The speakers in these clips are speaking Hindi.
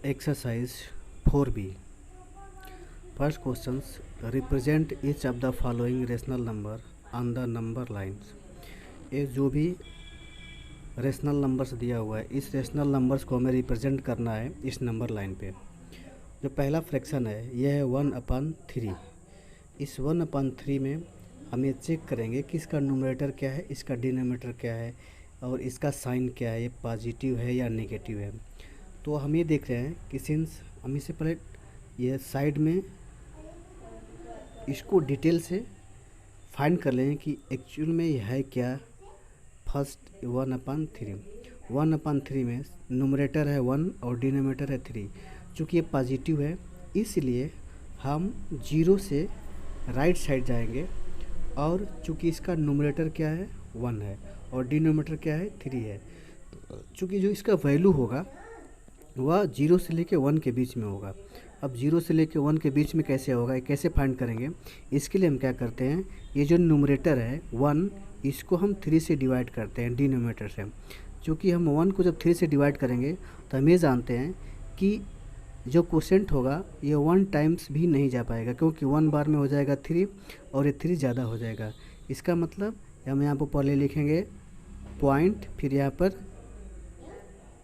Exercise 4B. First questions, represent each of the following rational number on the number lines. ये जो भी रेशनल नंबर्स दिया हुआ है इस रेशनल नंबर्स को हमें रिप्रेजेंट करना है इस नंबर लाइन पे। जो पहला फ्रैक्शन है यह है 1/3। इस 1/3 में हम ये चेक करेंगे कि इसका न्यूमरेटर क्या है, इसका डिनोमिनेटर क्या है और इसका साइन क्या है, ये पॉजिटिव है या नेगेटिव है। तो हम ये देख रहे हैं कि सिंस हम इससे पहले ये साइड में इसको डिटेल से फाइंड कर लें कि एक्चुअल में यह है क्या। फर्स्ट 1/3 में न्यूमरेटर है 1 और डिनोमिनेटर है 3। चूँकि ये पॉजिटिव है इसलिए हम 0 से राइट साइड जाएंगे और चूँकि इसका न्यूमरेटर क्या है 1 है और डिनोमिनेटर क्या है 3 है। चूँकि जो इसका वैल्यू होगा वह 0 से लेके 1 के बीच में होगा। अब 0 से लेके 1 के बीच में कैसे होगा, कैसे फाइंड करेंगे, इसके लिए हम क्या करते हैं, ये जो न्यूमरेटर है 1 इसको हम 3 से डिवाइड करते हैं डिनोमिनेटर से। क्योंकि हम 1 को जब 3 से डिवाइड करेंगे तो हम ये जानते हैं कि जो क्वोशेंट होगा ये 1 टाइम्स भी नहीं जा पाएगा, क्योंकि 1 बार में हो जाएगा 3 और ये 3 ज़्यादा हो जाएगा। इसका मतलब हम यहाँ पर पहले लिखेंगे पॉइंट, फिर यहाँ पर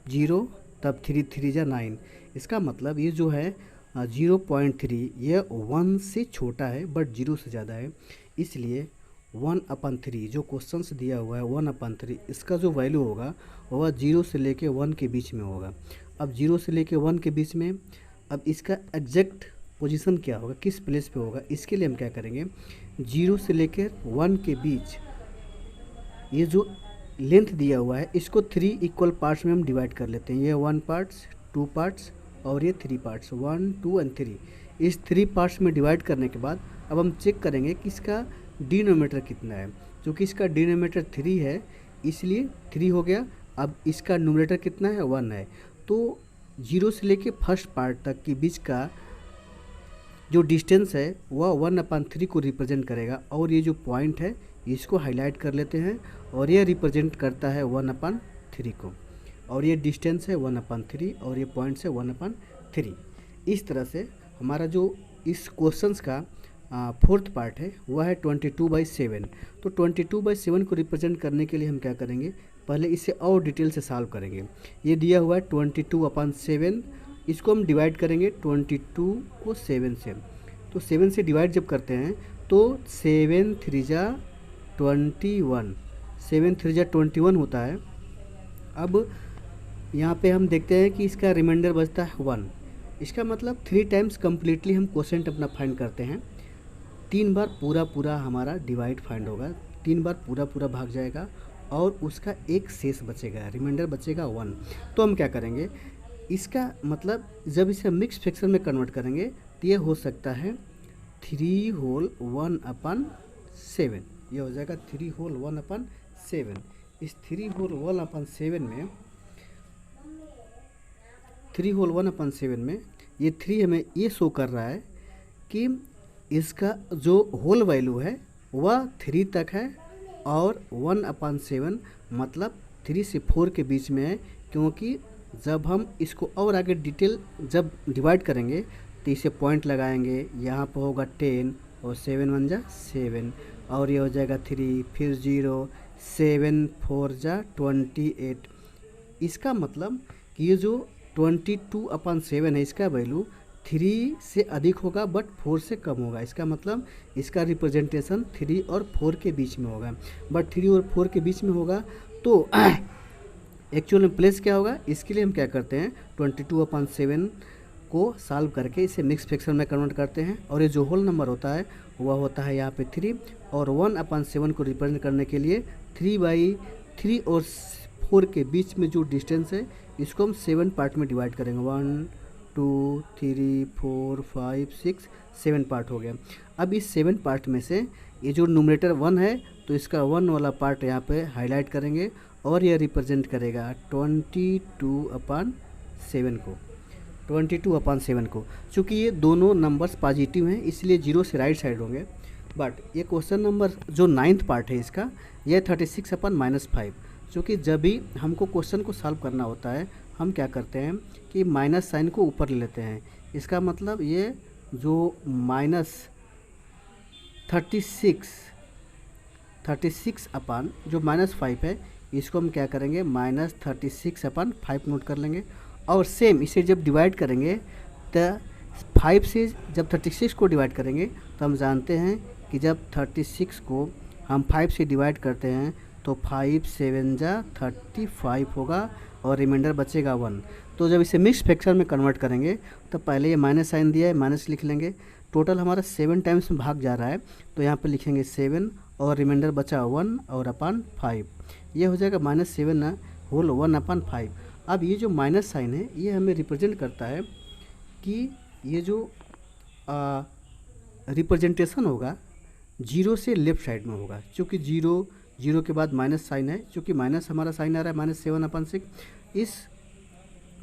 0, तब 3 3 जा 9। इसका मतलब ये जो है 0.3 ये 1 से छोटा है बट 0 से ज़्यादा है। इसलिए 1/3 जो क्वेश्चंस दिया हुआ है 1/3 इसका जो वैल्यू होगा वह 0 से लेके 1 के बीच में होगा। अब 0 से लेके 1 के बीच में अब इसका एग्जैक्ट पोजीशन क्या होगा, किस प्लेस पे होगा, इसके लिए हम क्या करेंगे, 0 से लेकर 1 के बीच ये जो लेंथ दिया हुआ है इसको 3 इक्वल पार्ट्स में हम डिवाइड कर लेते हैं। ये 1 पार्ट्स, 2 पार्ट्स और ये 3 पार्ट्स, 1 2 एंड 3। इस 3 पार्ट्स में डिवाइड करने के बाद अब हम चेक करेंगे कि इसका डिनोमिनेटर कितना है। क्योंकि इसका डिनोमिनेटर 3 है इसलिए 3 हो गया। अब इसका न्यूमरेटर कितना है 1 है। तो 0 से लेके फर्स्ट पार्ट तक के बीच का जो डिस्टेंस है वह 1/3 को रिप्रेजेंट करेगा। और ये जो पॉइंट है इसको हाईलाइट कर लेते हैं और ये रिप्रेजेंट करता है 1/3 को, और ये डिस्टेंस है 1/3 और ये पॉइंट्स है 1/3। इस तरह से हमारा जो इस क्वेश्चंस का फोर्थ पार्ट है वह है 22/7। तो 22/7 को रिप्रेजेंट करने के लिए हम क्या करेंगे, पहले इसे और डिटेल से सॉल्व करेंगे। ये दिया हुआ है 22/7, इसको हम डिवाइड करेंगे 22 को 7 से। तो 7 से डिवाइड जब करते हैं तो 7 3 जा 21, 7 3 जा 21 होता है। अब यहाँ पे हम देखते हैं कि इसका रिमाइंडर बचता है 1। इसका मतलब 3 टाइम्स कम्प्लीटली हम क्वोशेंट अपना फाइंड करते हैं। 3 बार पूरा हमारा डिवाइड फाइंड होगा, 3 बार पूरा भाग जाएगा और उसका एक शेष बचेगा, रिमाइंडर बचेगा 1। तो हम क्या करेंगे, इसका मतलब जब इसे मिक्स फ्रैक्शन में कन्वर्ट करेंगे तो ये हो सकता है 3 होल 1/7। ये हो जाएगा 3 होल 1/7। इस 3 होल 1/7 में 3 होल 1/7 में ये 3 हमें ये शो कर रहा है कि इसका जो होल वैल्यू है वह 3 तक है और 1/7 मतलब 3 से 4 के बीच में है। क्योंकि जब हम इसको और आगे डिटेल जब डिवाइड करेंगे तो इसे पॉइंट लगाएंगे, यहाँ पर होगा 10 और 7 1 जा 7 और ये हो जाएगा 3, फिर 0, 7 4 जा 28। इसका मतलब कि ये जो 22/7 है इसका वैल्यू 3 से अधिक होगा बट 4 से कम होगा। इसका मतलब इसका रिप्रेजेंटेशन 3 और 4 के बीच में होगा, बट 3 और 4 के बीच में होगा तो एक्चुअल में प्लेस क्या होगा। इसके लिए हम क्या करते हैं, 22/7 को सॉल्व करके इसे मिक्स फ्रैक्शन में कन्वर्ट करते हैं और ये जो होल नंबर होता है वह होता है यहाँ पे 3। और 1/7 को रिप्रेजेंट करने के लिए 3/3 और 4 के बीच में जो डिस्टेंस है इसको हम 7 पार्ट में डिवाइड करेंगे। 1 2 3 4 5 6 7 पार्ट हो गया। अब इस 7 पार्ट में से ये जो न्यूमरेटर 1 है तो इसका 1 वाला पार्ट यहाँ पे हाईलाइट करेंगे और यह रिप्रेजेंट करेगा 22/7 को, 22/7 को। चूँकि ये दोनों नंबर्स पॉजिटिव हैं इसलिए 0 से राइट साइड होंगे। बट ये क्वेश्चन नंबर जो 9th पार्ट है इसका, यह 36/-5। क्योंकि जब भी हमको क्वेश्चन को सॉल्व करना होता है हम क्या करते हैं कि माइनस साइन को ऊपर ले लेते हैं। इसका मतलब ये जो माइनस 36 अपान जो -5 है, इसको हम क्या करेंगे -36/5 नोट कर लेंगे। और सेम इसे जब डिवाइड करेंगे तो 5 से जब 36 को डिवाइड करेंगे तो हम जानते हैं कि जब 36 को हम 5 से डिवाइड करते हैं तो 5 7 जा 35 होगा और रिमाइंडर बचेगा 1। तो जब इसे मिक्स फ्रैक्शन में कन्वर्ट करेंगे तो पहले ये माइनस साइन दिया है, माइनस लिख लेंगे। टोटल हमारा 7 टाइम्स में भाग जा रहा है तो यहाँ पे लिखेंगे 7 और रिमाइंडर बचा 1 और अपान 5। ये हो जाएगा -7 होल 1/5। अब ये जो माइनस साइन है ये हमें रिप्रेजेंट करता है कि ये जो रिप्रेजेंटेशन होगा जीरो से लेफ्ट साइड में होगा। चूँकि जीरो के बाद माइनस साइन है, चूँकि माइनस हमारा साइन आ रहा है -7/6। इस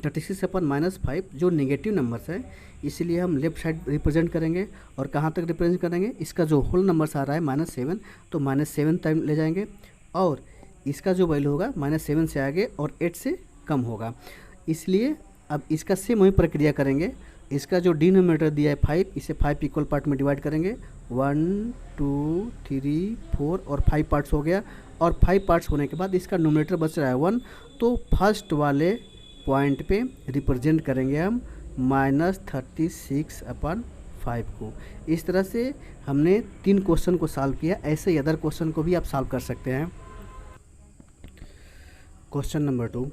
36/-5 जो नेगेटिव नंबर्स है इसलिए हम लेफ्ट साइड रिप्रेजेंट करेंगे। और कहाँ तक रिप्रेजेंट करेंगे, इसका जो होल नंबर्स आ रहा है -7 तो -7 टाइम ले जाएंगे और इसका जो वैल्यू होगा -7 से आगे और 8 से कम होगा। इसलिए अब इसका सेम वही प्रक्रिया करेंगे। इसका जो डिनोमिनेटर दिया है 5, इसे 5 इक्वल पार्ट में डिवाइड करेंगे। 1 2 3 4 और 5 पार्ट्स हो गया। और 5 पार्ट्स होने के बाद इसका नोमिनेटर बच रहा है 1, तो फर्स्ट वाले पॉइंट पे रिप्रेजेंट करेंगे हम -36/5 को। इस तरह से हमने 3 क्वेश्चन को सॉल्व किया। ऐसे ही अदर क्वेश्चन को भी आप सॉल्व कर सकते हैं। Question number 2,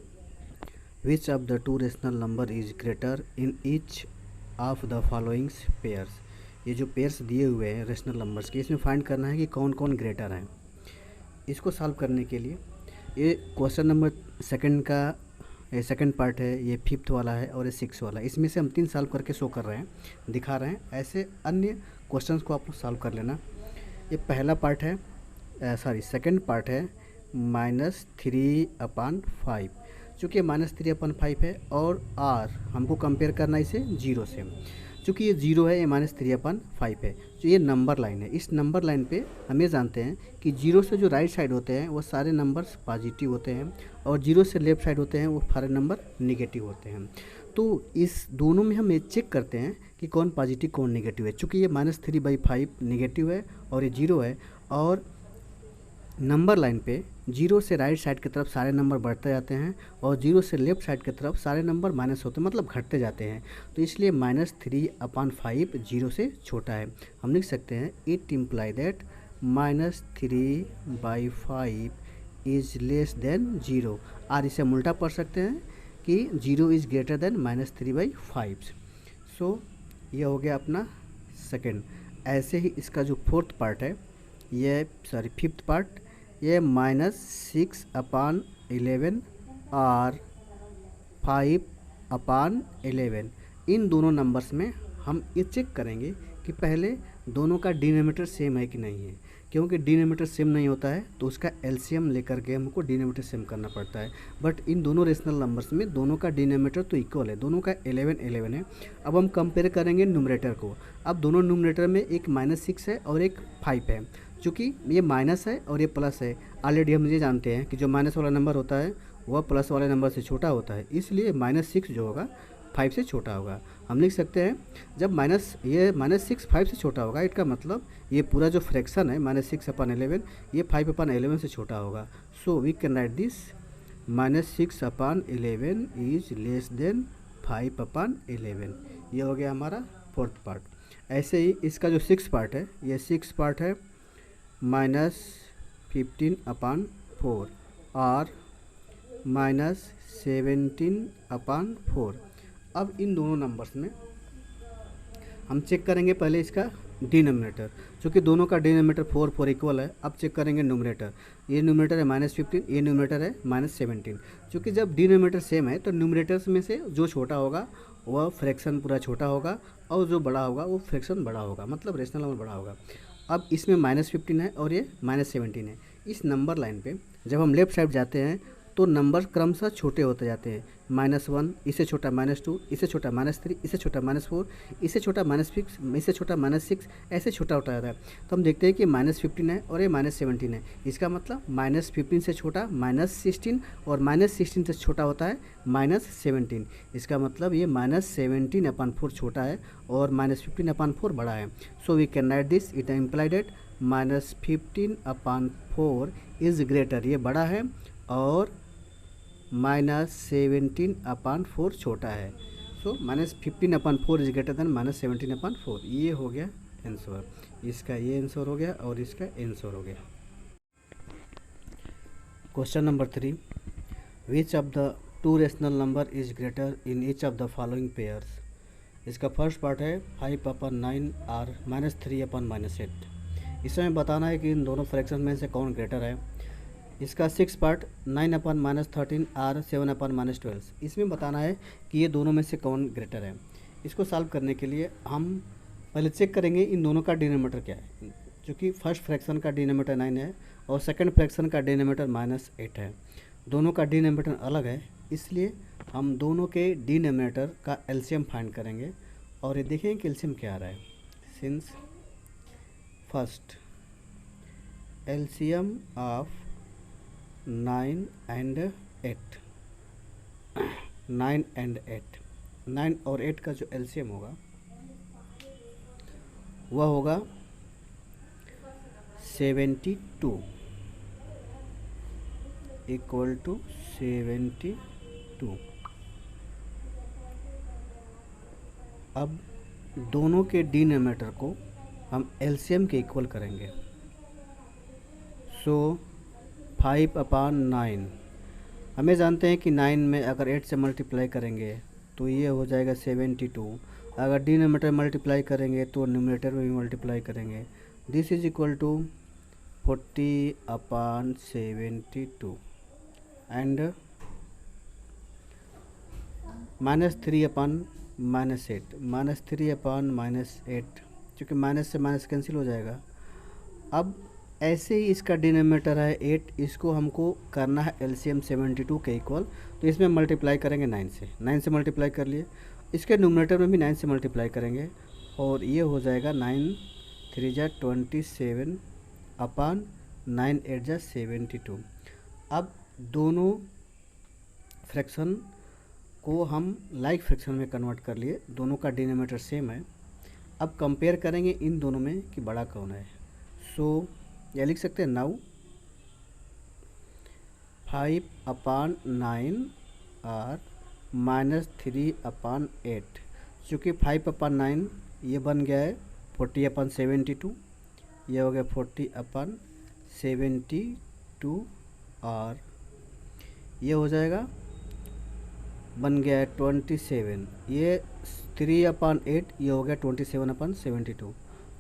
which of the two rational number is greater in each of the followings pairs. ये जो पेयर्स दिए हुए हैं रेशनल नंबर्स के, इसमें फाइंड करना है कि कौन कौन ग्रेटर हैं। इसको सॉल्व करने के लिए ये क्वेश्चन नंबर सेकंड पार्ट है, ये 5th वाला है और ये 6th वाला है। इसमें से हम 3 सॉल्व करके शो कर रहे हैं, दिखा रहे हैं। ऐसे अन्य क्वेश्चंस को आप सॉल्व कर लेना। ये पहला पार्ट है, सेकंड पार्ट है -3/5। चूँकि ये -3/5 है और r हमको कंपेयर करना है इसे 0 से। चूँकि ये 0 है, ये -3/5 है, तो ये नंबर लाइन है। इस नंबर लाइन पे हम ये जानते हैं कि 0 से जो राइट साइड होते हैं वो सारे नंबर्स पॉजिटिव होते हैं और 0 से लेफ्ट साइड होते हैं वो सारे नंबर निगेटिव होते हैं। तो इस दोनों में हम ये चेक करते हैं कि कौन पॉजिटिव कौन निगेटिव है। चूँकि ये -3/5 निगेटिव है और ये 0 है और नंबर लाइन पे 0 से राइट साइड की तरफ सारे नंबर बढ़ते जाते हैं और 0 से लेफ्ट साइड की तरफ सारे नंबर माइनस होते हैं, मतलब घटते जाते हैं। तो इसलिए -3/5 0 से छोटा है। हम लिख सकते हैं it imply that -3/5 is less then 0। और इसे हम उल्टा पढ़ सकते हैं कि 0 इज़ ग्रेटर देन -3/5। सो ये हो गया अपना सेकेंड। ऐसे ही इसका जो 4th पार्ट है, ये 5th पार्ट, ये -6/11 और 5/11। इन दोनों नंबर्स में हम ये चेक करेंगे कि पहले दोनों का डिनोमिनेटर सेम है कि नहीं है। क्योंकि डिनोमिनेटर सेम नहीं होता है तो उसका एलसीएम लेकर के हमको डिनोमिनेटर सेम करना पड़ता है। बट इन दोनों रेशनल नंबर्स में दोनों का डिनोमिनेटर तो इक्वल है, दोनों का 11 है। अब हम कंपेयर करेंगे न्यूमरेटर को। अब दोनों न्यूमरेटर में एक -6 है और एक 5 है। चूँकि ये माइनस है और ये प्लस है, ऑलरेडी हम ये जानते हैं कि जो माइनस वाला नंबर होता है वह प्लस वाले नंबर से छोटा होता है, इसलिए -6 जो होगा 5 से छोटा होगा। हम लिख सकते हैं जब -6 5 से छोटा होगा, इसका मतलब ये पूरा जो फ्रैक्शन है -6/11 ये 5/11 से छोटा होगा। So we can write this -6/11 is less than 5/11। ये हो गया हमारा 4th पार्ट। ऐसे ही इसका जो 6th पार्ट है, ये 6th पार्ट है -15/4 और -17/4। अब इन दोनों नंबर्स में हम चेक करेंगे पहले इसका डिनोमिनेटर। चूँकि दोनों का डिनोमिनेटर 4 इक्वल है। अब चेक करेंगे न्यूमरेटर। ये न्यूमरेटर है -15, ये न्यूमरेटर है -17। चूँकि जब डिनोमिनेटर सेम है तो न्यूमरेटर्स में से जो छोटा होगा वह फ्रैक्शन पूरा छोटा होगा और जो बड़ा होगा वो फ्रैक्शन बड़ा होगा, मतलब रेशनल नंबर बड़ा होगा। अब इसमें -15 है और ये -17 है। इस नंबर लाइन पे जब हम लेफ़्ट साइड जाते हैं तो नंबर क्रमशः छोटे होते जाते हैं। -1, इससे छोटा -2, इससे छोटा -3, इससे छोटा -4, इससे छोटा -6, इससे छोटा -6, ऐसे छोटा होता जाता है। तो हम देखते हैं कि -15 है और ये -17 है। इसका मतलब -15 से छोटा -16 और -16 से छोटा होता है -17। इसका मतलब ये -17/4 छोटा है और -15/4 बड़ा है। So we can write this, it imply that -15/4 is greater, ये बड़ा है, और -17/4 छोटा है। So -15/4 is greater than -17/4। ये हो गया आंसर, इसका ये आंसर हो गया और इसका आंसर हो गया। Question number 3, which of the two rational number is greater in each of the following pairs. इसका फर्स्ट पार्ट है 5/9 और -3/8। इसमें बताना है कि इन दोनों फ्रैक्शन में से कौन ग्रेटर है। इसका 6 पार्ट 9/13 और 7/12। इसमें बताना है कि ये दोनों में से कौन ग्रेटर है। इसको सॉल्व करने के लिए हम पहले चेक करेंगे इन दोनों का डिनोमिनेटर क्या है। क्योंकि फर्स्ट फ्रैक्शन का डिनोमिनेटर 9 है और सेकंड फ्रैक्शन का डिनोमिनेटर -8 है। दोनों का डिनोमिनेटर अलग है, इसलिए हम दोनों के डिनोमिनेटर का एलसीएम फाइंड करेंगे और ये देखेंगे कि एलसीएम क्या आ रहा है। Since first LCM of 9 and 8, 9 and 8, 9 और 8 का जो एलसीएम होगा वह होगा 72 इक्वल टू 72। अब दोनों के डिनोमिनेटर को हम एलसीएम के इक्वल करेंगे। सो 5/9, हमें जानते हैं कि 9 में अगर 8 से मल्टीप्लाई करेंगे तो ये हो जाएगा 72। अगर डिनोमिनेटर मल्टीप्लाई करेंगे तो न्यूमरेटर में भी मल्टीप्लाई करेंगे। This is equal to 40/72 and -3/-8, -3/-8, क्योंकि माइनस से माइनस कैंसिल हो जाएगा। अब ऐसे ही इसका डिनोमिनेटर है 8, इसको हमको करना है एलसीएम 72 के इक्वल। तो इसमें मल्टीप्लाई करेंगे 9 से मल्टीप्लाई कर लिए। इसके न्यूमरेटर में भी 9 से मल्टीप्लाई करेंगे और ये हो जाएगा 9 3 जा 27/9 8 जा 72। अब दोनों फ्रैक्शन को हम लाइक फ्रैक्शन में कन्वर्ट कर लिए, दोनों का डिनोमिनेटर सेम है। अब कंपेयर करेंगे इन दोनों में कि बड़ा कौन है। सो या लिख सकते हैं नाउ 5/9 और -3/8। चूँकि 5/9 ये बन गया है 40/72, ये हो गया 40/72 और ये हो जाएगा बन गया है 27। ये 3/8 ये हो गया 27/72,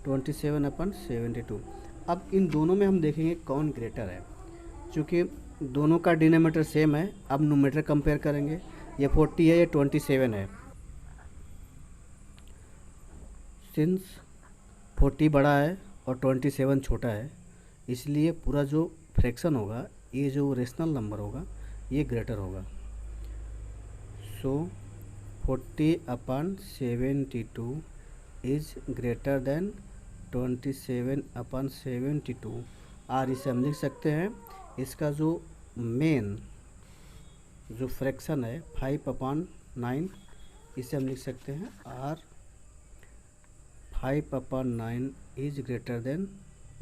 27/72। अब इन दोनों में हम देखेंगे कौन ग्रेटर है। चूँकि दोनों का डिनोमिनेटर सेम है, अब न्यूमरेटर कंपेयर करेंगे। ये 40 है, ये 27 है। सिंस 40 बड़ा है और 27 छोटा है, इसलिए पूरा जो फ्रैक्शन होगा, ये जो रेशनल नंबर होगा, ये ग्रेटर होगा। सो 40/72 इज ग्रेटर देन 27/72। और इसे हम लिख सकते हैं, इसका जो मेन जो फ्रैक्शन है 5/9, इसे हम लिख सकते हैं और 5/9 इज ग्रेटर देन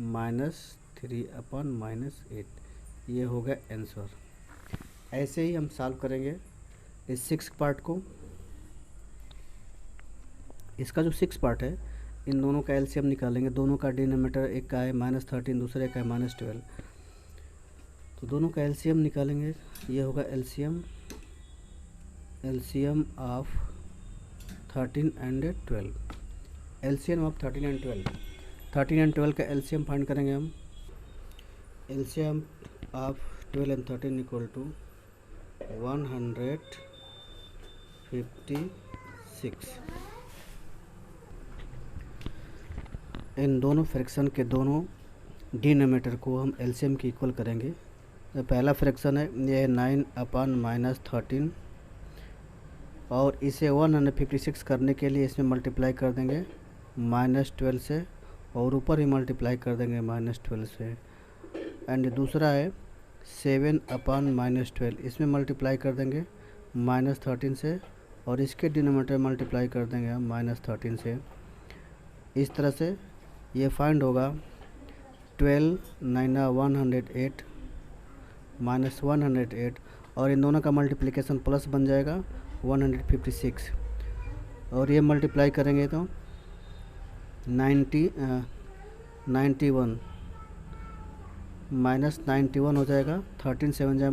-3/-8। ये हो गया आंसर। ऐसे ही हम सॉल्व करेंगे इस 6 पार्ट को। इसका जो 6 पार्ट है, इन दोनों का एलसीएम निकालेंगे। दोनों का डिनोमिनेटर, एक का है -13, दूसरे का है -12, तो दोनों का एलसीएम निकालेंगे। ये होगा LCM of 13 and 12। LCM of 13 and 12, 13 and 12 का एलसीएम फाइंड करेंगे हम। LCM of 12 and 13 equal to 156। इन दोनों फ्रैक्शन के दोनों डिनोमिनेटर को हम एलसीएम के इक्वल करेंगे। पहला फ्रैक्शन है ये है 9/-13 और इसे 156 करने के लिए इसमें मल्टीप्लाई कर देंगे -12 से और ऊपर ही मल्टीप्लाई कर देंगे -12 से। एंड दूसरा है 7/-12 इसमें मल्टीप्लाई कर देंगे -13 से और इसके डिनोमिनेटर मल्टीप्लाई कर देंगे हम -13 से। इस तरह से ये फाइंड होगा 12 9 108 -108 और इन दोनों का मल्टीप्लिकेशन प्लस बन जाएगा 156 और ये मल्टीप्लाई करेंगे तो 91 -91 हो जाएगा। 13 7 जा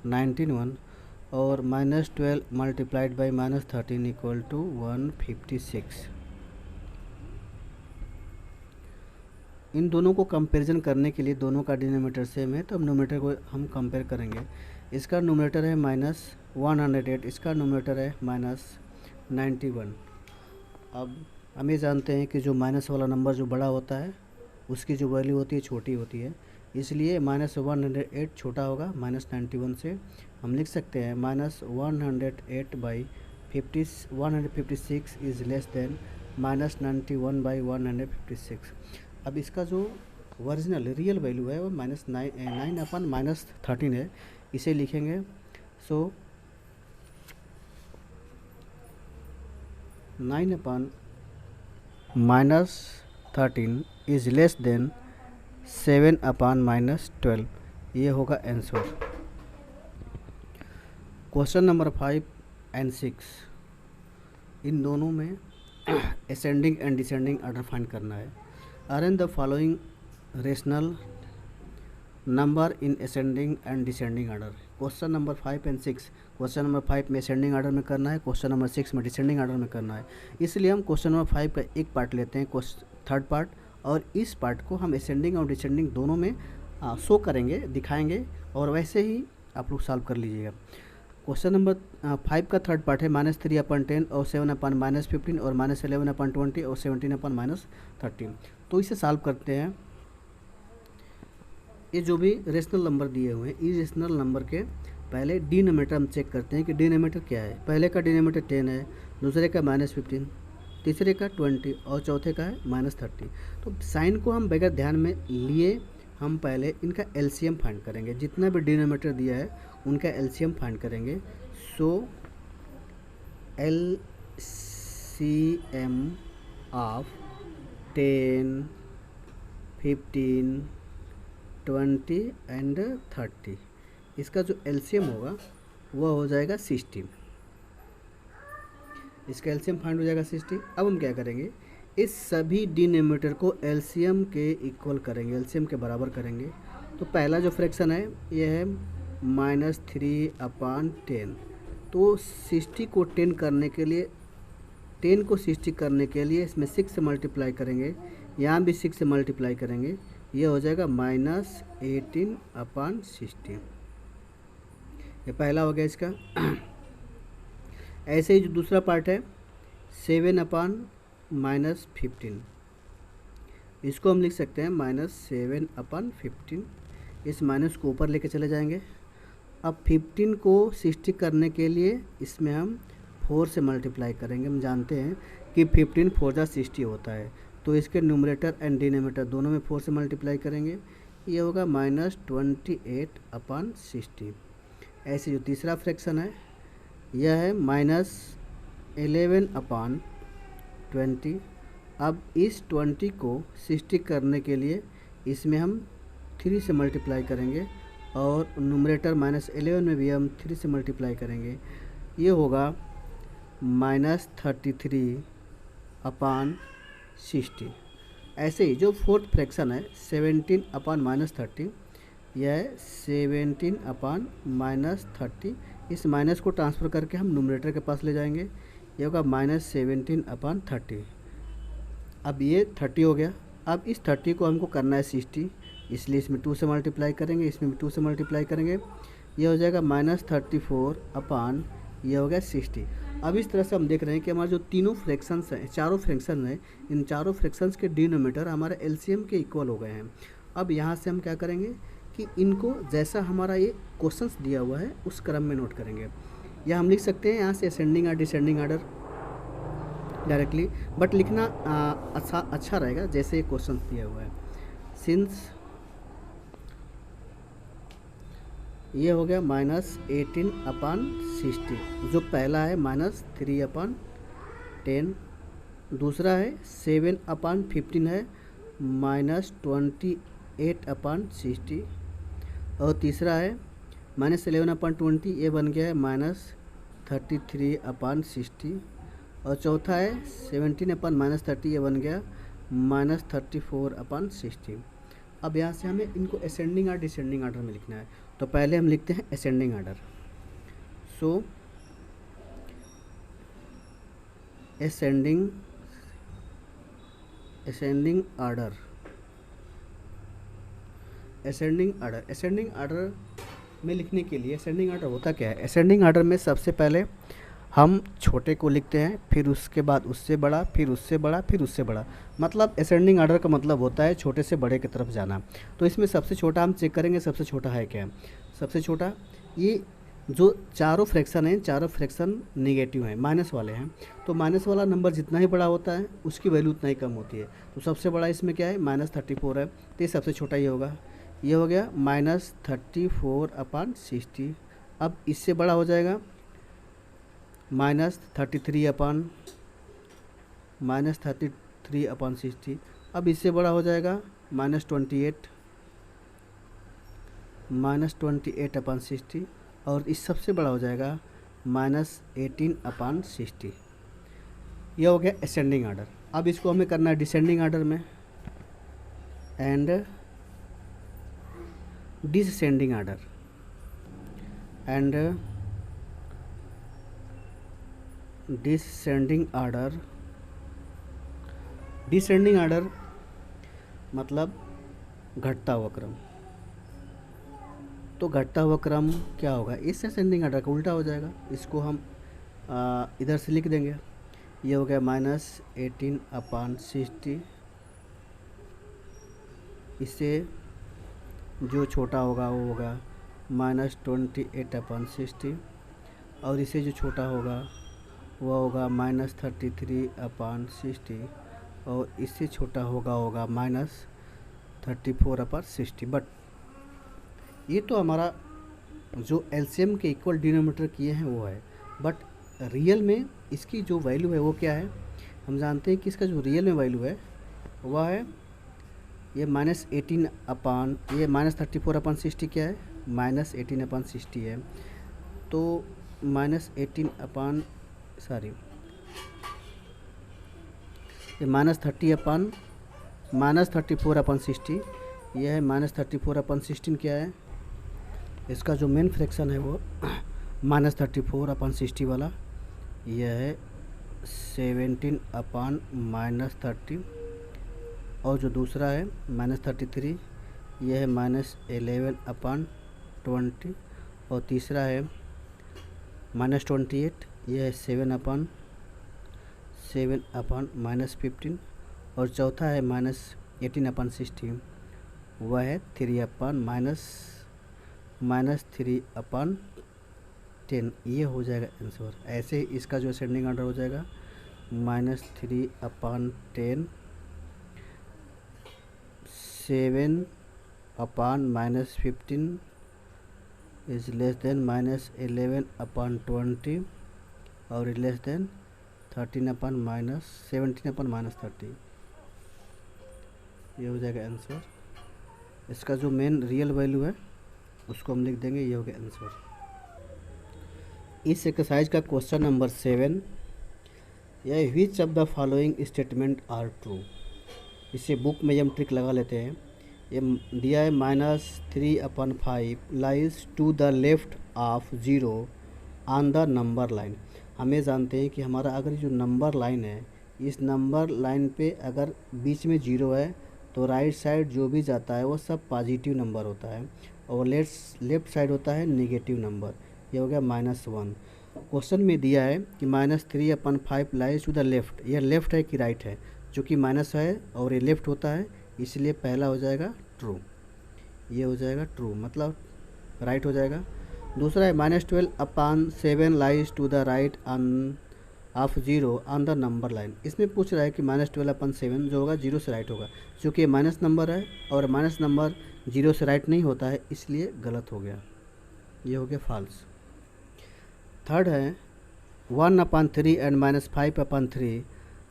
19 और -12 मल्टीप्लाइड बाई -13 इक्वल टू 156। इन दोनों को कंपैरिजन करने के लिए दोनों का डिनोमिनेटर सेम है तो अब नोमिनेटर को हम कंपेयर करेंगे। इसका नोमिनेटर है -108, इसका नोमिनेटर है -91। अब हम ये जानते हैं कि जो माइनस वाला नंबर जो बड़ा होता है उसकी जो वैल्यू होती है छोटी होती है, इसलिए -108 छोटा होगा -91 से। हम लिख सकते हैं -108/156 इज़ लेस देन -91/156। अब इसका जो ओरिजिनल रियल वैल्यू है वो -9/-13 है, इसे लिखेंगे। सो 9/-13 इज़ लेस देन 7/-12। ये होगा आंसर। क्वेश्चन नंबर 5 एंड 6 इन दोनों में ascending and descending order find करना है। Arrange the following rational number in ascending and descending order. Question number 5 and 6, question number 5 में असेंडिंग ऑर्डर में करना है, क्वेश्चन नंबर 6 में डिसेंडिंग ऑर्डर में करना है। इसलिए हम क्वेश्चन नंबर 5 का एक पार्ट लेते हैं, थर्ड पार्ट, और इस पार्ट को हम असेंडिंग और डिसेंडिंग दोनों में शो करेंगे, दिखाएंगे और वैसे ही आप लोग सॉल्व कर लीजिएगा। क्वेश्चन नंबर 5 का थर्ड पार्ट है -3/10 और 7/-15 और -11/20 और 17/-13। तो इसे सॉल्व करते हैं। ये जो भी रेशनल नंबर दिए हुए हैं, इस रेशनल नंबर के पहले डिनोमिनेटर हम चेक करते हैं कि डिनोमिनेटर क्या है। पहले का डिनोमिनेटर 10 है, दूसरे का -15, तीसरे का 20 और चौथे का है -30। तो साइन को हम बगैर ध्यान में लिए हम पहले इनका एलसीएम फाइंड करेंगे। जितना भी डिनोमिनेटर दिया है उनका एलसीएम फाइंड करेंगे। सो एलसीएम ऑफ 10, 15, 20 एंड 30, इसका जो एलसीएम होगा वह हो जाएगा 60। इसका एलसीएम फाइंड हो जाएगा 60। अब हम क्या करेंगे, इस सभी डिनोमिनेटर को एलसीएम के इक्वल करेंगे, एलसीएम के बराबर करेंगे। तो पहला जो फ्रैक्शन है ये है -3/10। तो 60 को 10 करने के लिए, 10 को 60 करने के लिए इसमें 6 से मल्टीप्लाई करेंगे, यहाँ भी 6 से मल्टीप्लाई करेंगे, ये हो जाएगा -18/60। ये पहला हो गया इसका। ऐसे ही जो दूसरा पार्ट है 7/-15, इसको हम लिख सकते हैं -7/15। इस माइनस को ऊपर लेके चले जाएंगे। अब 15 को 60 करने के लिए इसमें हम 4 से मल्टीप्लाई करेंगे। हम जानते हैं कि 15 4 जा 60 होता है, तो इसके न्यूमरेटर एंड डिनोमिनेटर दोनों में 4 से मल्टीप्लाई करेंगे, ये होगा -28/60। ऐसे जो तीसरा फ्रैक्शन है यह है -11/20। अब इस 20 को 60 करने के लिए इसमें हम 3 से मल्टीप्लाई करेंगे और न्यूमरेटर -11 में भी हम 3 से मल्टीप्लाई करेंगे, ये होगा -33/60। ऐसे ही जो फोर्थ फ्रैक्शन है 17/-30, यह है 17/-30। इस माइनस को ट्रांसफ़र करके हम न्यूमरेटर के पास ले जाएंगे, ये होगा -17/30। अब ये 30 हो गया। अब इस 30 को हमको करना है 60, इसलिए इसमें 2 से मल्टीप्लाई करेंगे, इसमें भी 2 से मल्टीप्लाई करेंगे, ये हो जाएगा -34/, ये हो गया 60। अब इस तरह से हम देख रहे हैं कि हमारे जो तीनों फ्रैक्शंस हैं, चारों फ्रैक्शन हैं, इन चारों फ्रैक्शंस के डिनोमिनेटर हमारे एलसीएम के इक्वल हो गए हैं। अब यहाँ से हम क्या करेंगे कि इनको जैसा हमारा ये क्वेश्चंस दिया हुआ है उस क्रम में नोट करेंगे, या हम लिख सकते हैं यहाँ से असेंडिंग और डिसेंडिंग आर्डर डायरेक्टली, बट लिखना अच्छा रहेगा जैसे क्वेश्चन दिया हुआ है। सिंस ये हो गया -18/60, जो पहला है -3/10, दूसरा है 7/15 है -28/60, और तीसरा है -11/20, ये बन गया है -33/60, और चौथा है 17/30, ये बन गया -34/60। अब यहाँ से हमें इनको असेंडिंग और डिसेंडिंग आर्डर में लिखना है, तो पहले हम लिखते हैं असेंडिंग आर्डर। सो असेंडिंग आर्डर, असेंडिंग आर्डर में लिखने के लिए असेंडिंग आर्डर होता क्या है? असेंडिंग आर्डर में सबसे पहले हम छोटे को लिखते हैं, फिर उसके बाद उससे बड़ा, फिर उससे बड़ा, फिर उससे बड़ा। मतलब असेंडिंग आर्डर का मतलब होता है छोटे से बड़े की तरफ जाना। तो इसमें सबसे छोटा हम चेक करेंगे, सबसे छोटा है क्या? सबसे छोटा, ये जो चारों फ्रैक्शन हैं, चारों फ्रैक्शन नेगेटिव हैं, माइनस वाले हैं, तो माइनस वाला नंबर जितना ही बड़ा होता है उसकी वैल्यू उतना ही कम होती है। तो सबसे बड़ा इसमें क्या है? -34 है, तो ये सबसे छोटा ये होगा। ये हो गया -34/60। अब इससे बड़ा हो जाएगा -33/60। अब इससे बड़ा हो जाएगा -28/60, और इस सबसे बड़ा हो जाएगा -18/60। यह हो गया असेंडिंग आर्डर। अब इसको हमें करना है डिसेंडिंग आर्डर में, and descending order, and descending order मतलब घटता हुआ क्रम। तो घटता हुआ क्रम क्या होगा? इस असेंडिंग आर्डर का उल्टा हो जाएगा। इसको हम इधर से लिख देंगे। ये हो गया -18/60। इससे जो छोटा होगा वो होगा -28/60, और इसे जो छोटा होगा वह होगा -33/60, और इससे छोटा होगा -34/60। बट ये तो हमारा जो एलसीएम के इक्वल डिनोमिनेटर किए हैं वो है, बट रियल में इसकी जो वैल्यू है वो क्या है? हम जानते हैं कि इसका जो रियल में वैल्यू है वह है ये ये -34/60 क्या है? -18/60 है। तो ये -34/60, यह है -34/16 क्या है? इसका जो मेन फ्रैक्शन है वो -34/60 वाला, यह है 17/-30, और जो दूसरा है -33, यह है -11/20, और तीसरा है -28, यह है 7/-15, और चौथा है -18/60, वह है -3/10। ये हो जाएगा आंसर। ऐसे इसका जो असेंडिंग आर्डर हो जाएगा -3/10, 7/-15 इज लेस देन -11/20, और इज लेस देन 17/-30। ये हो जाएगा आंसर। इसका जो मेन रियल वैल्यू है उसको हम लिख देंगे। ये हो गया आंसर। इस एक्सरसाइज का क्वेश्चन नंबर 7, यह which of the following statement are true. इसे बुक में हम ट्रिक लगा लेते हैं। ये दिया है -3/5 lies to the left of 0 on the number line. हमें जानते हैं कि हमारा अगर जो नंबर लाइन है, इस नंबर लाइन पे अगर बीच में 0 है तो राइट साइड जो भी जाता है वो सब पॉजिटिव नंबर होता है, और लेफ्ट साइड होता है नेगेटिव नंबर। ये हो गया -1। क्वेश्चन में दिया है कि -3/5 लाइज टू द लेफ्ट। यह लेफ्ट है कि राइट है? जो कि माइनस है और ये लेफ्ट होता है, इसलिए पहला हो जाएगा ट्रू। ये हो जाएगा ट्रू, मतलब राइट हो जाएगा। दूसरा है -12/7 lies to the right on of zero on the number line. इसमें पूछ रहा है कि -12/7 जो होगा जीरो से राइट होगा, क्योंकि ये माइनस नंबर है और माइनस नंबर जीरो से राइट नहीं होता है, इसलिए गलत हो गया, ये हो गया फॉल्स। थर्ड है 1/3 and -5/3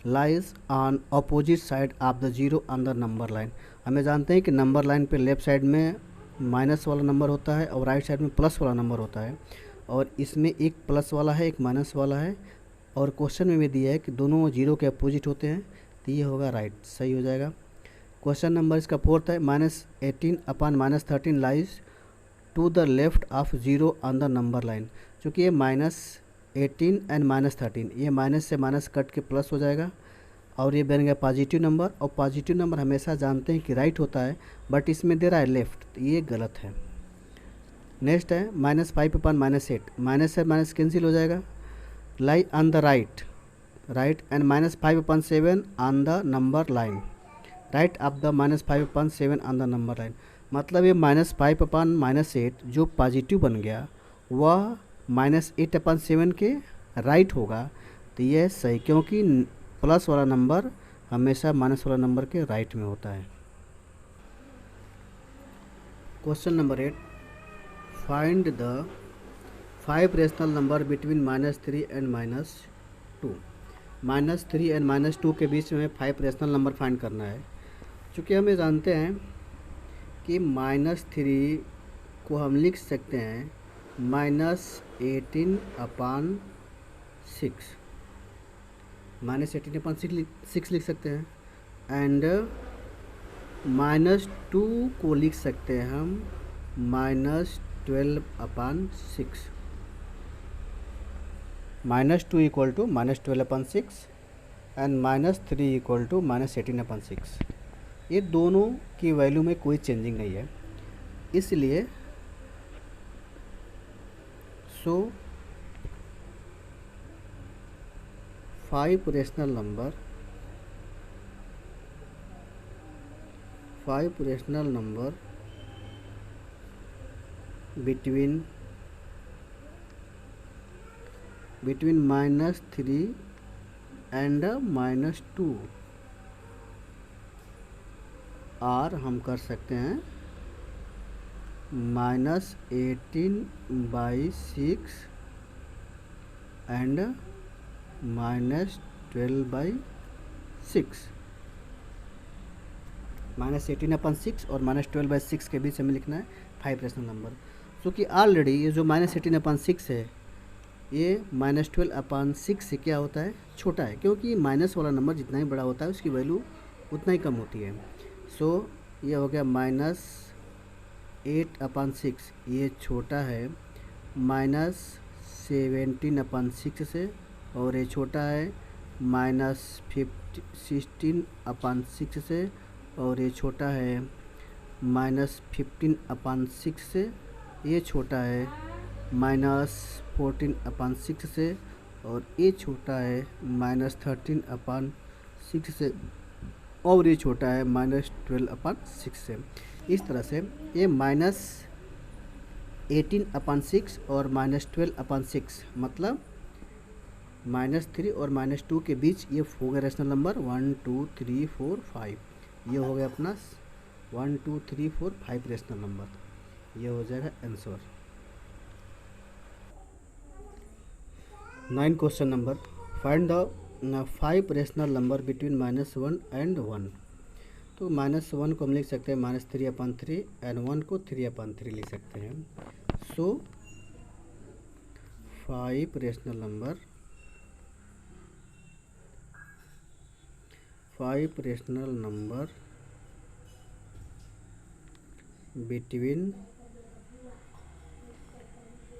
lies on opposite side of the zero on the number line. हमें जानते हैं कि नंबर लाइन पे लेफ़्ट साइड में माइनस वाला नंबर होता है और राइट साइड में प्लस वाला नंबर होता है, और इसमें एक प्लस वाला है एक माइनस वाला है, और क्वेश्चन में भी दिया है कि दोनों जीरो के अपोजिट होते हैं, तो ये होगा राइट, सही हो जाएगा। क्वेश्चन नंबर इसका फोर्थ है -18/-13 lies to the left of zero on the number line. चूँकि ये -18 एंड -13, ये माइनस से माइनस कट के प्लस हो जाएगा और ये बन गया पॉजिटिव नंबर, और पॉजिटिव नंबर हमेशा जानते हैं कि राइट होता है, बट इसमें दे रहा है लेफ़्ट, तो ये गलत है। नेक्स्ट है -5/-8, माइनस से माइनस कैंसिल हो जाएगा, lie on the right and -5/7 on the number line, right of the -5/7 on the number line. मतलब ये -5/-8 जो पॉजिटिव बन गया वह -8/7 के राइट होगा, तो यह सही, क्योंकि प्लस वाला नंबर हमेशा माइनस वाला नंबर के राइट में होता है। Question number 8, find the 5 rational number between -3 and -2। -3 and -2 के बीच में 5 रेशनल नंबर फाइंड करना है। चूँकि हमें जानते हैं कि -3 को हम लिख सकते हैं -18/6, -18/6 लिख सकते हैं, एंड -2 को लिख सकते हैं हम -12/6। -2 equal to -12/6 and -3 equal to -18/6। ये दोनों की वैल्यू में कोई चेंजिंग नहीं है, इसलिए सो 5 रेशनल नंबर between -3 एंड -2 और हम कर सकते हैं -18/6 एंड -12/6। -18/6 और -12/6 के बीच हमें लिखना है 5 रेशनल नंबर। क्योंकि ऑलरेडी ये जो -18/6 है ये -12/6 से क्या होता है, छोटा है, क्योंकि माइनस वाला नंबर जितना ही बड़ा होता है उसकी वैल्यू उतना ही कम होती है। सो ये हो गया -8/6, ये छोटा है -17/6 से, और ये छोटा है -16/6 से, और ये छोटा है -15/6 से, ये छोटा है -14/6 से, और ये छोटा है -13/6 से, और ये छोटा है -12/6 से। इस तरह से ये -18/6 और -12/6 मतलब -3 और -2 के बीच ये हो गया रेशनल नंबर 1 2 3 4 5। ये हो गया अपना 1 2 3 4 5 रेशनल नंबर, ये हो जाएगा answer. 9 question number, find the 5 rational number between -1 and 1। तो -1 को हम लिख सकते हैं -3/3 एंड 1 को 3/3 लिख सकते हैं। So 5 rational number between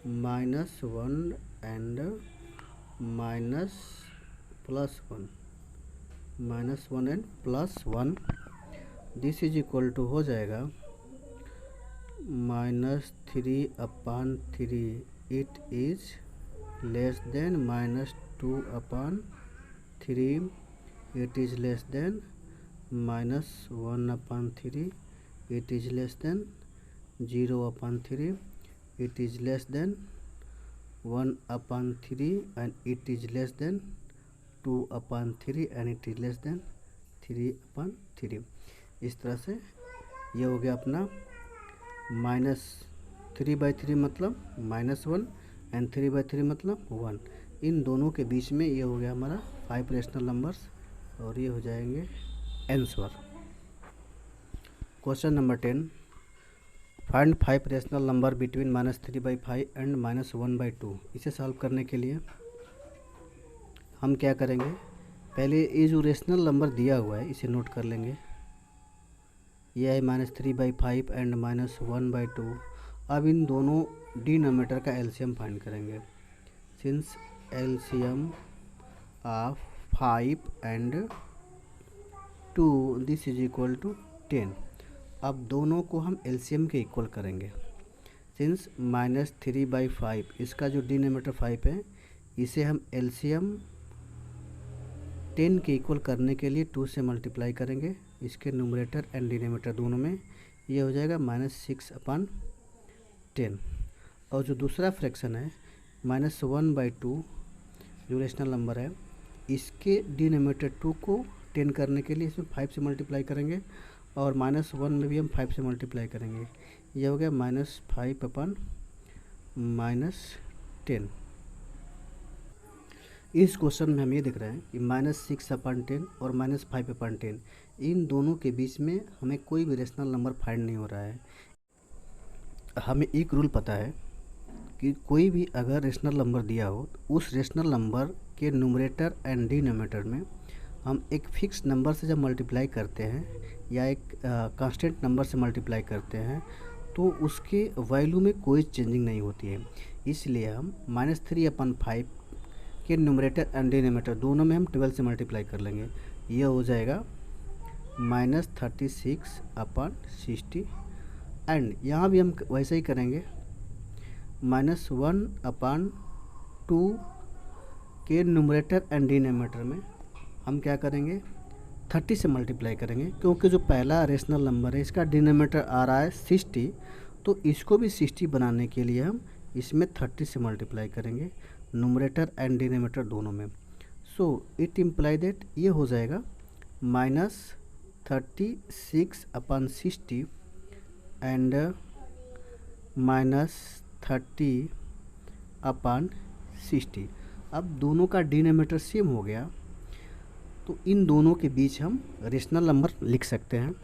-1 and -1 and +1, this is equal to हो जाएगा -3/3, it is less than -2/3, it is less than -1/3, it is less than 0/3, it is less than 1/3 and it is less than 2/3 and it is less than 3/3। इस तरह से ये हो गया अपना -3/3 मतलब -1 एंड 3/3 मतलब 1। इन दोनों के बीच में ये हो गया हमारा 5 रेशनल नंबर्स और ये हो जाएंगे answer. Question number 10, find 5 rational number between -3/5 and -1/2। इसे सॉल्व करने के लिए हम क्या करेंगे, पहले ये जो रेशनल नंबर दिया हुआ है इसे नोट कर लेंगे। यह है -3/5 एंड -1/2। अब इन दोनों डिनोमिनेटर का एलसीएम फाइंड करेंगे। Since LCM of 5 and 2 this is equal to 10। अब दोनों को हम एलसीएम के इक्वल करेंगे। सिंस -3/5 इसका जो डिनोमिनेटर 5 है इसे हम एलसीएम 10 के इक्वल करने के लिए 2 से मल्टीप्लाई करेंगे इसके न्यूमरेटर एंड डिनोमिनेटर दोनों में। ये हो जाएगा -6/10। और जो दूसरा फ्रैक्शन है -1/2 जो रेशनल नंबर है इसके डिनोमिनेटर 2 को 10 करने के लिए इसमें 5 से मल्टीप्लाई करेंगे और -1 में भी हम 5 से मल्टीप्लाई करेंगे। यह हो गया -5/10। इस क्वेश्चन में हम ये देख रहे हैं कि -6/10 और -5/10 इन दोनों के बीच में हमें कोई भी रेशनल नंबर फाइंड नहीं हो रहा है। हमें एक रूल पता है कि कोई भी अगर रेशनल नंबर दिया हो उस रेशनल नंबर के न्यूमरेटर एंड डिनोमिनेटर में हम एक फिक्स नंबर से जब मल्टीप्लाई करते हैं या एक कांस्टेंट नंबर से मल्टीप्लाई करते हैं तो उसके वैल्यू में कोई चेंजिंग नहीं होती है। इसलिए हम -3/5 के न्यूमरेटर एंड डिनोमिनेटर दोनों में हम 12 से मल्टीप्लाई कर लेंगे। यह हो जाएगा -36/60 एंड यहाँ भी हम वैसे ही करेंगे। -1/2 के न्यूमरेटर एंड डिनोमिनेटर में हम क्या करेंगे 30 से मल्टीप्लाई करेंगे, क्योंकि जो पहला रेशनल नंबर है इसका डिनोमिनेटर आ रहा है 60, तो इसको भी 60 बनाने के लिए हम इसमें 30 से मल्टीप्लाई करेंगे न्यूमरेटर एंड डिनोमिनेटर दोनों में। सो इट इम्प्लाई दैट ये हो जाएगा -36/60 एंड -30/60। अब दोनों का डिनोमिनेटर सेम हो गया तो इन दोनों के बीच हम रेशनल नंबर लिख सकते हैं।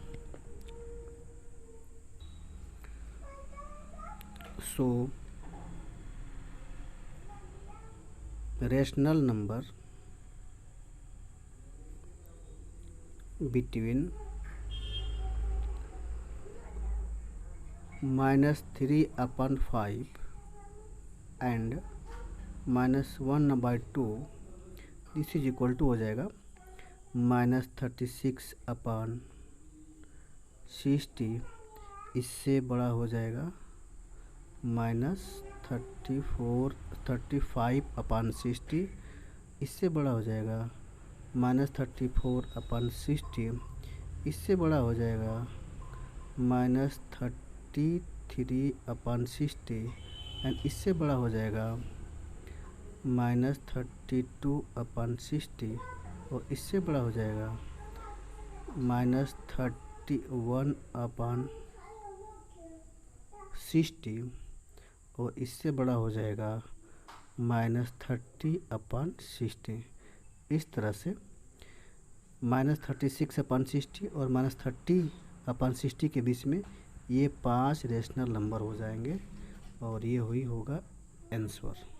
So rational number between -3/5 and -1/2 this is equal to हो जाएगा -36/60। इससे बड़ा हो जाएगा -35/60। इससे बड़ा हो जाएगा -34/60। इससे बड़ा हो जाएगा -33/60 एंड इससे बड़ा हो जाएगा -32/60 और इससे बड़ा हो जाएगा -31/60 और इससे बड़ा हो जाएगा -30/60। इस तरह से -36/60 और -30/60 के बीच में ये 5 रेशनल नंबर हो जाएंगे और ये हुई होगा आंसर।